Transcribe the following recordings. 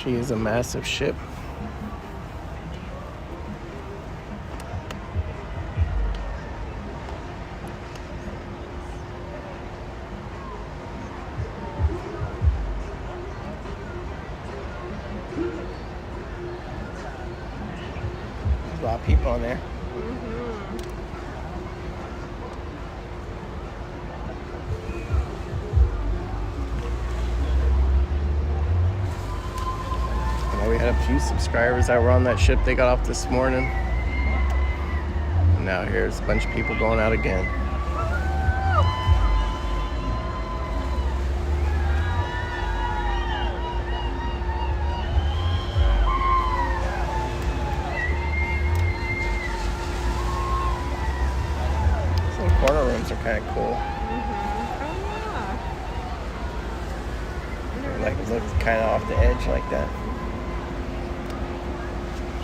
She is a massive ship. There's a lot of people on there. We had a few subscribers that were on that ship. They got off this morning. And now here's a bunch of people going out again. Some corner rooms are kind of cool. Like look kind of off the edge like that.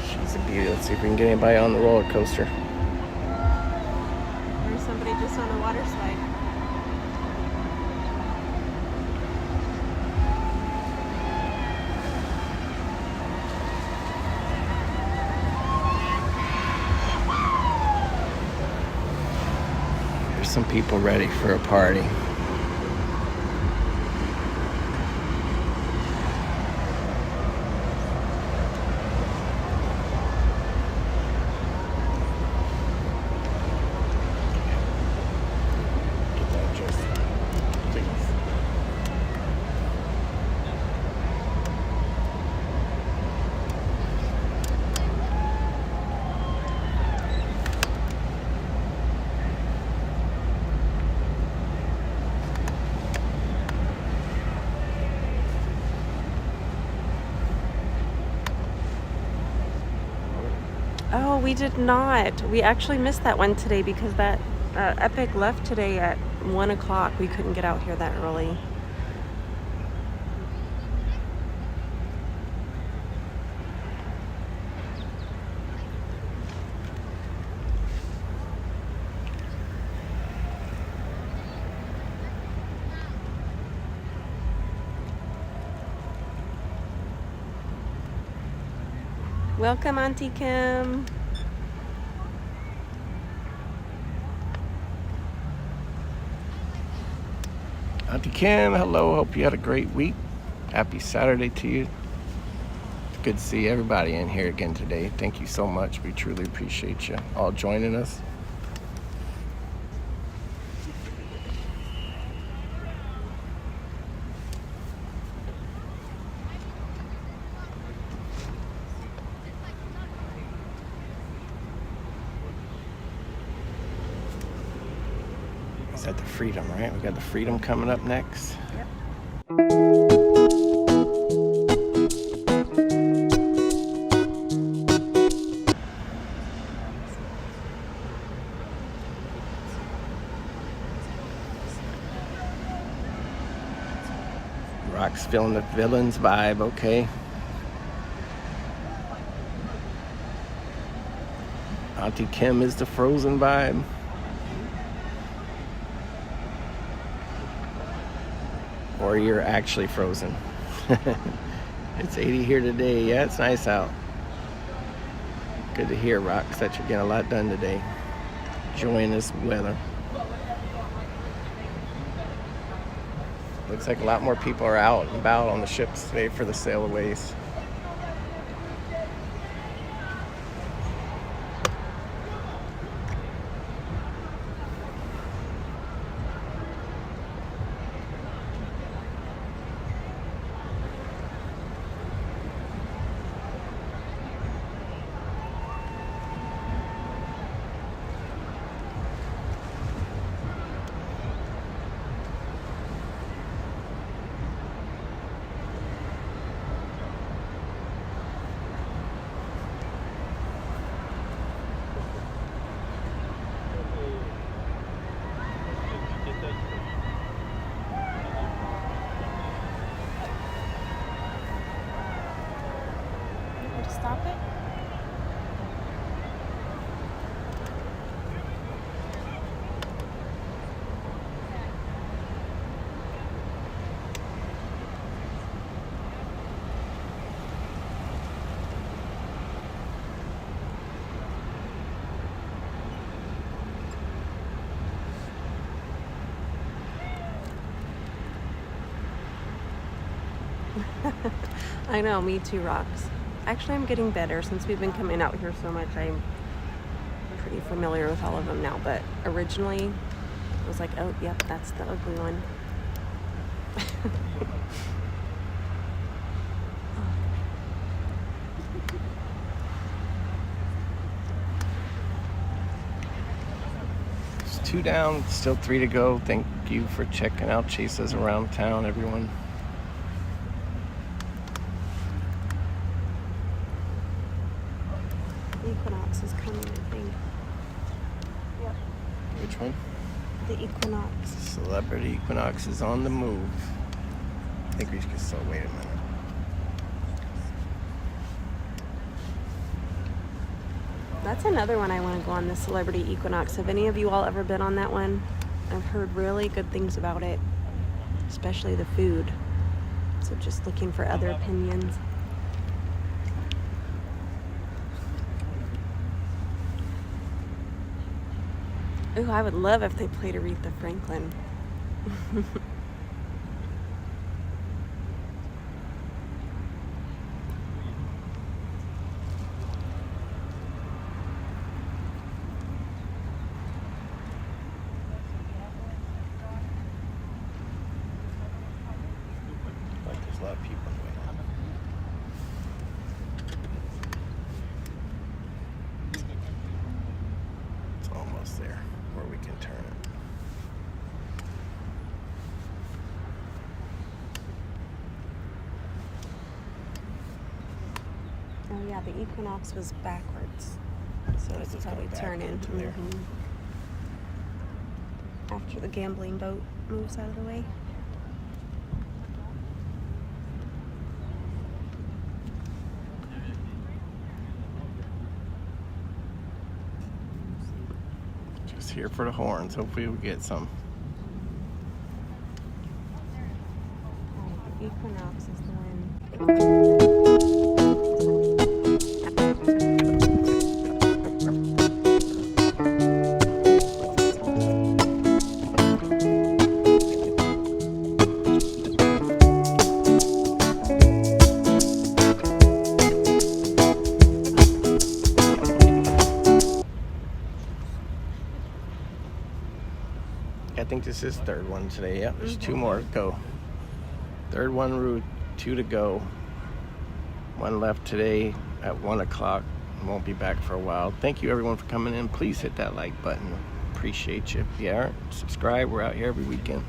She's a beauty. Let's see if we can get anybody on the roller coaster. There's somebody just on a water slide. There's some people ready for a party. Oh, we did not. We actually missed that one today because that Epic left today at 1 o'clock. We couldn't get out here that early. Welcome, Auntie Kim. Auntie Kim, hello. Hope you had a great week. Happy Saturday to you. It's good to see everybody in here again today. Thank you so much. We truly appreciate you all joining us. Is that the Freedom, right? We got the Freedom coming up next. Yep. Rock's feeling the villains vibe, okay. Auntie Kim is the frozen vibe. Or you're actually frozen. It's 80 here today. Yeah, it's nice out. Good to hear, Rox, that you're getting a lot done today. Enjoying this weather. Looks like a lot more people are out and about on the ships today for the sailaways. Stop it. I know, me too, Rox. Actually, I'm getting better since we've been coming out here so much. I'm pretty familiar with all of them now, but originally I was like, oh, yep, that's the ugly one. It's 2 down, still 3 to go. Thank you for checking out Chases Around Town, everyone. Equinox is coming, I think. Yep. Which one? The Equinox. Celebrity Equinox is on the move. I think we can still wait a minute. That's another one I want to go on, the Celebrity Equinox. Have any of you all ever been on that one? I've heard really good things about it, especially the food. So just looking for other opinions. Ooh, I would love if they played Aretha Franklin. Like there's a lot of people in the way. It's almost there where we can turn it. Oh yeah, the Equinox was backwards. So It's it's just probably going turning. back into there. After the gambling boat moves out of the way. Just here for the horns. Hopefully we get some. Alright, the Equinox is the one. I think this is third one today. Yep, there's 2 more to go. Third one route, 2 to go. 1 left today at 1 o'clock. Won't be back for a while. Thank you everyone for coming in. Please hit that like button. Appreciate you. If you aren't, subscribe. We're out here every weekend.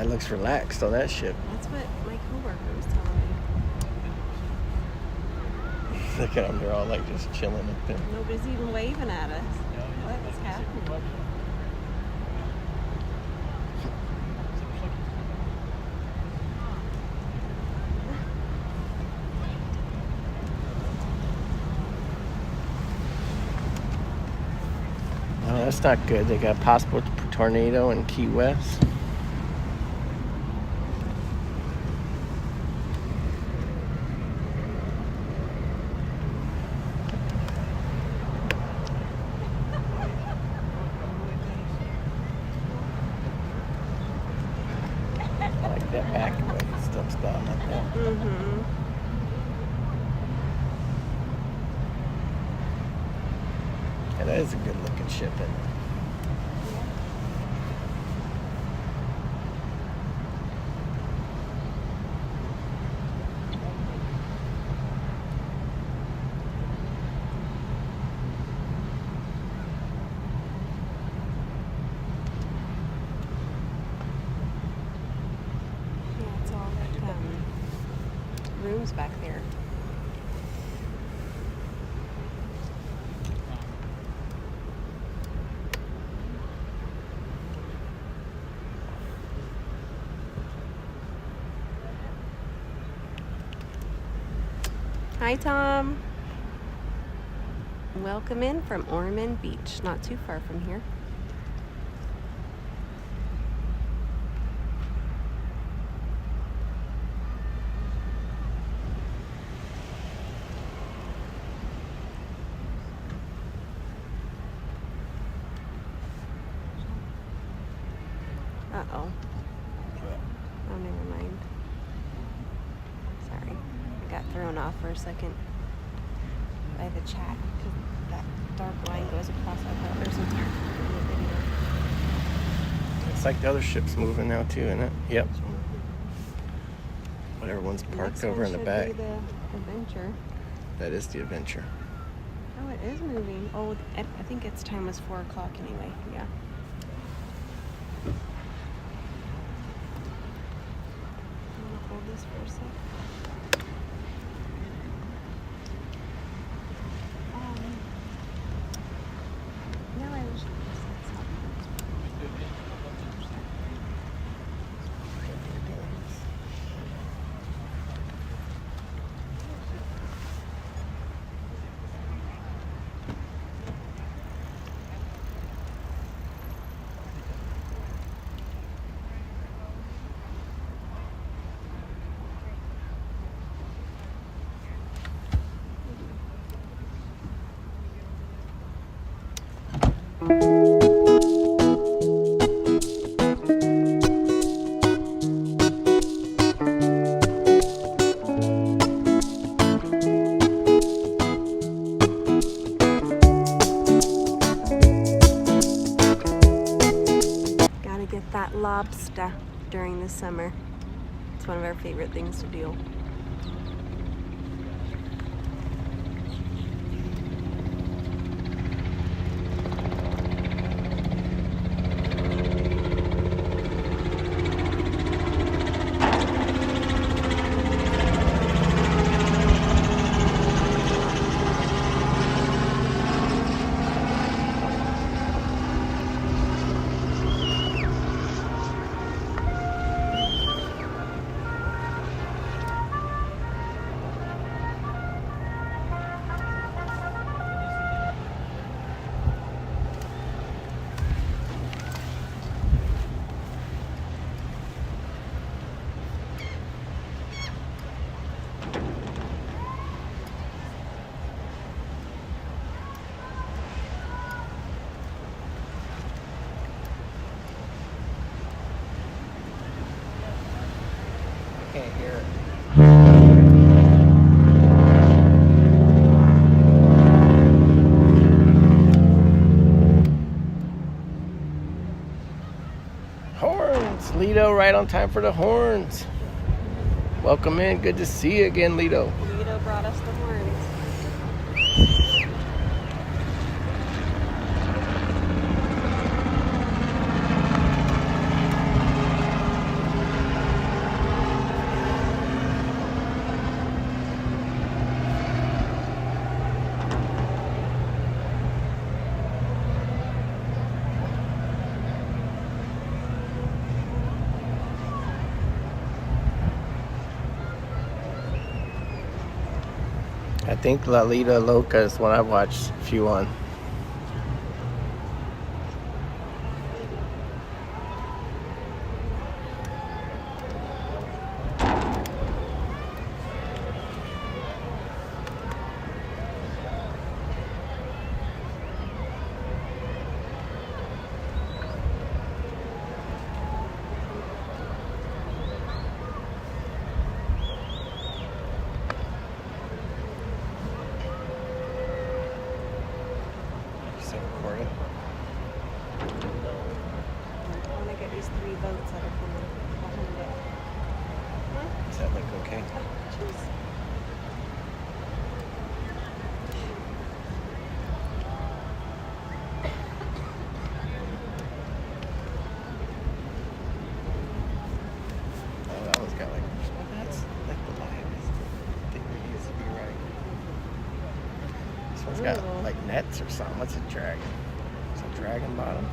Guy looks relaxed on that ship. That's what my coworker was telling me. Look at them, they're all like just chilling up there. Nobody's even waving at us. What's happening? No, that's not good. They got possible tornado in Key West. I like that back way. Stuff's down like that. Mm-hmm. Yeah, that is a good looking ship, isn't it? Yeah, it's all like rooms back there. Hi, Tom. Welcome in from Ormond Beach, not too far from here. Uh-oh. Oh, never mind. Sorry. I got thrown off for a second by the chat because that dark line goes across. I thought there's a dark in the video. It's like the other ship's moving now too, isn't it? Yep. But everyone's parked over in the back. Be the Adventure. That is the Adventure. Oh, it is moving. Oh, I think its time was 4 o'clock anyway. Yeah. I'm gonna hold this for a sec. No, I wish gotta get that lobster during the summer. It's one of our favorite things to do. Can't hear it. Horns! Lido, right on time for the horns. Welcome in. Good to see you again, Lido. Lido brought us the horns. I think La Lita Loca is one I've watched a few on. Is that recording? I want to get these 3 boats that are coming behind it. Huh? Does that look okay? Oh, jeez. Oh, that one's got like, well, that's like the line is the thing we used to be right. This one's got Ooh. like nets or something. What's a dragon? It's a dragon bottom.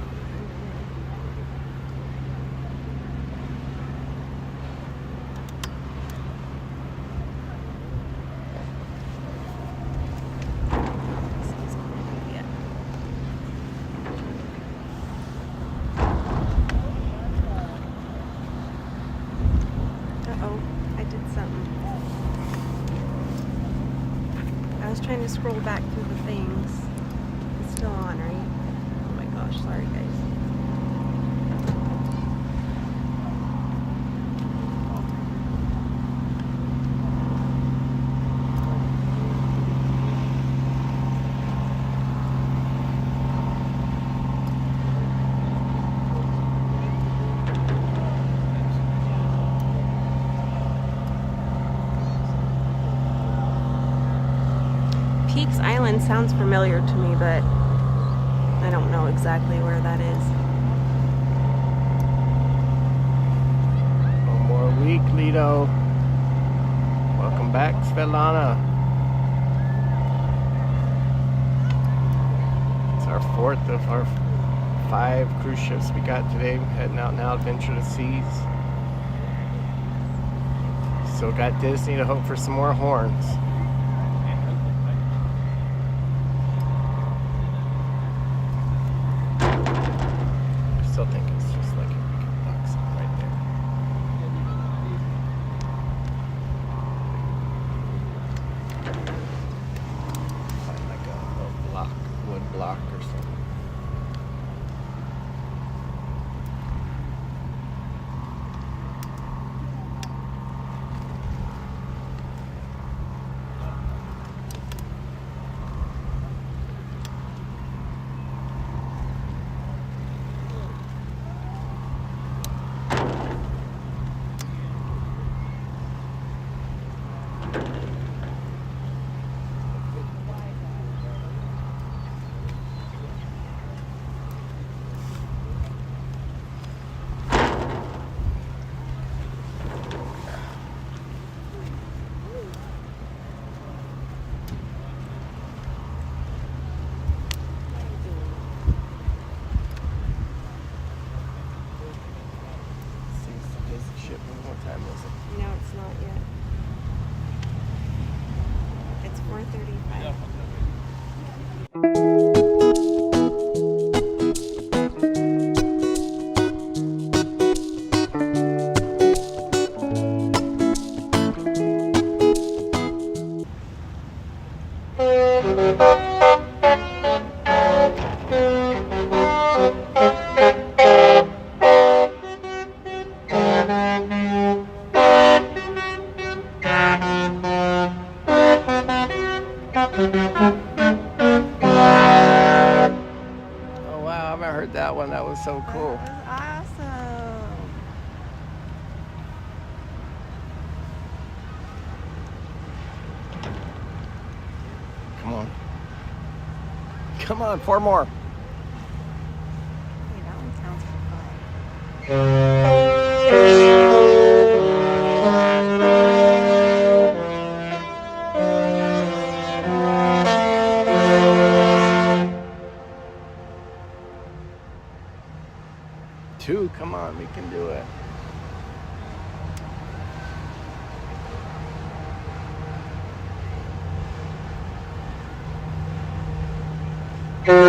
This one's cool. Yeah. Uh-oh, I did something. I was trying to scroll back through the things. It's still on, right? Oh my gosh, sorry guys. Peaks Island sounds familiar to me, but I don't know exactly where that is. One more week, Lido. Welcome back, Svetlana. It's our 4th of our 5 cruise ships we got today. Heading out now, Adventure to Seas. Still got Disney to hope for some more horns. I still think it's just like if we could lock some right there. Find like a little block, wood block or something. What time is it? No, it's not yet. It's 4:35. Oh wow, I haven't heard that one. That was so cool. That was awesome. Come on. Come on, 4 more. Hey, that one sounds fun. Two, come on, we can do it. Awesome.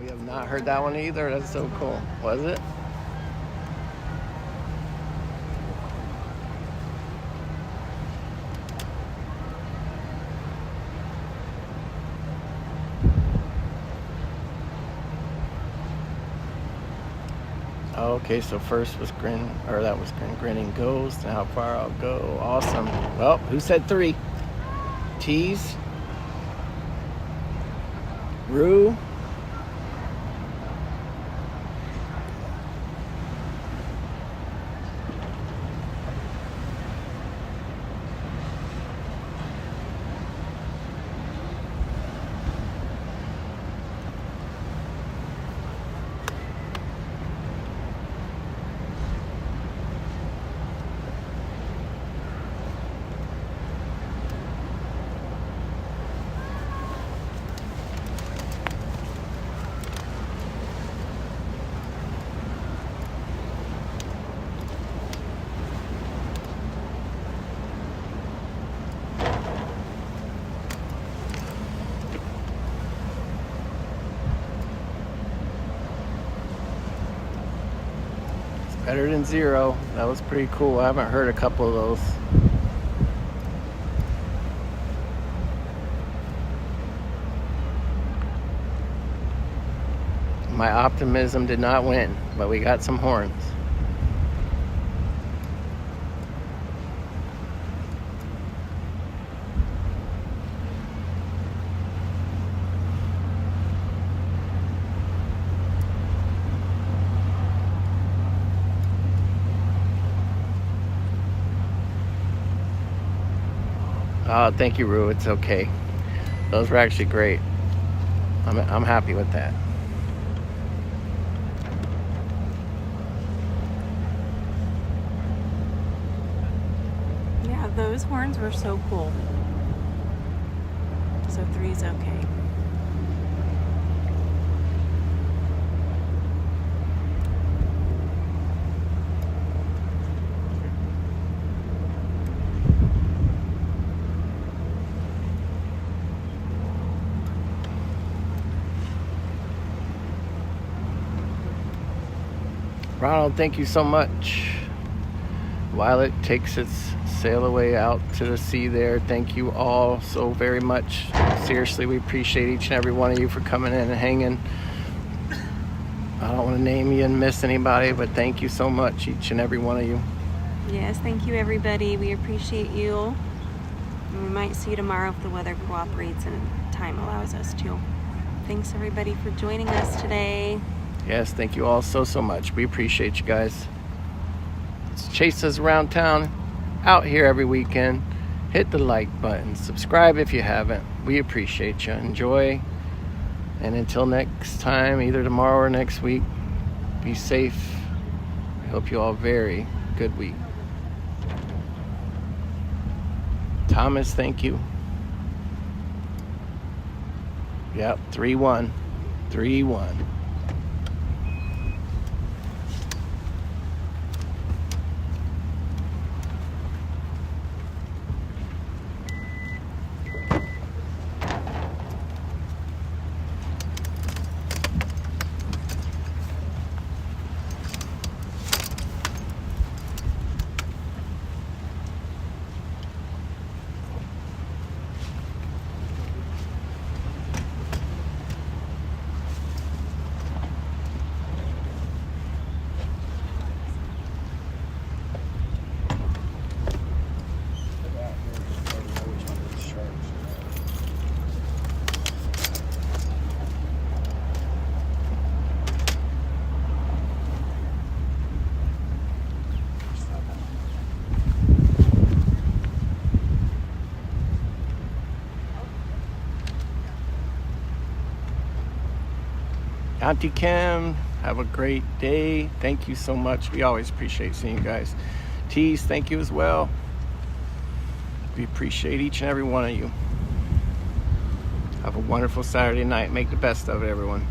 We have not heard that one either. That's so cool. Was it? Okay, so first was Grinning Ghost, and how far I'll go. Awesome. Well, who said 3? Tease, Rue, better than 0. That was pretty cool. I haven't heard a couple of those. My optimism did not win, but we got some horns. Oh, thank you, Rue. It's okay. Those were actually great. I'm happy with that. Yeah, those horns were so cool. So 3's okay. Ronald, thank you so much. While it takes its sail away out to the sea there, thank you all so very much. Seriously, we appreciate each and every one of you for coming in and hanging. I don't want to name you and miss anybody, but thank you so much, each and every one of you. Yes, thank you everybody. We appreciate you. And we might see you tomorrow if the weather cooperates and time allows us to. Thanks everybody for joining us today. Yes, thank you all so much. We appreciate you guys. Let's chase us around town, out here every weekend. Hit the like button. Subscribe if you haven't. We appreciate you. Enjoy. And until next time, either tomorrow or next week, be safe. I hope you all have a very good week. Thomas, thank you. Yep, 3-1. 3-1. Auntie Kim, have a great day. Thank you so much. We always appreciate seeing you guys. Tease, thank you as well. We appreciate each and every one of you. Have a wonderful Saturday night. Make the best of it, everyone.